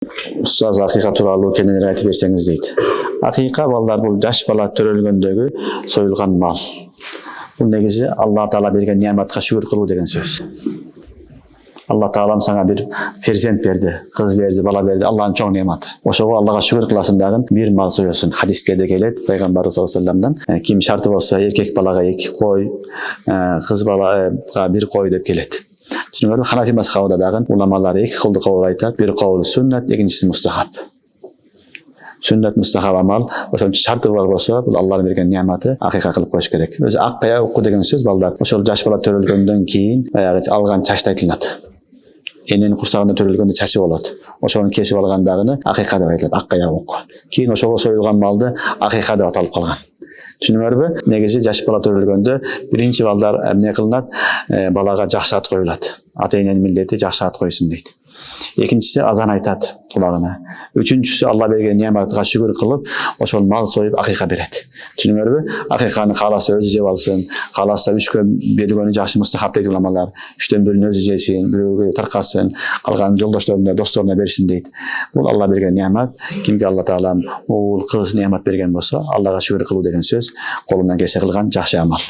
Ustaz akika tuуралуу кененирээк айтып берсеңиз дейт. Акика балдар бул жаш бала төрөлгөндөгү союлган мал. Бул негизи Алла Таала берген неаматка шүгүр кылуу деген сөз. Алла Таалам сага бир перзент берди, кыз берди, бала берди. Алланын чоң неаматы. Ошого Аллага шүгүр кыласың дагы бир мал соёсуң. Хадистерде келет пайгамбарыбыз саллаллаху алейхи вассаламдан ким шарты болсо эркек балага 2 кой, кыз балага 1 кой деп келет. Çünkü Hanefi mezhebinde dağın ulamalar iki kıldı kavul aytat. Bir kavul sünnet, ikincisi mustahab. Sünnet mustahab amal. Oşol şartı var bolsa, bu Allah'ın bergen nimetini hakika kılıp koyuş gerek. Özü akkaya oku degen söz balдар. Oşol jaş bala törülgöndөн kийин algan çaşты aytılат. Eninin kursağında törülgöndө çaşı bolot. Oşonu kesip algandagını hakika dep aytılат, akkaya oku. Kийин oşogo soyulgan malды hakika dep atalып kalgan. Түшүнүңөрбү? Негизи жаш бала төрөлгөндө биринчи балдар эмне кылынат? Балага жакшы ат коюлат. Ата-эненин милдети жакшы ат койсун дейт. Экинчиси азан айтат кулагына. Үчүнчүсү Алла берген неаматка шүгүр кылып, ошол мал союп акыйка берет. Түшүнүңөрбү? Акыйканы кааласа өзү жеп алсын, кааласа 3кө бөлгөнү жакшы мустахап дейт уламалар. 3төн 1-ин өзү жесин, бирөөгө таркасын, калганын жолдошторуна, досторуна берсин дейт. Бул Алла берген неамат. Кимге Алла Таалам уул, кыз неамат берген болсо, Аллага шүгүр кылуу деген сөз колунан келсе кылган жакшы амал.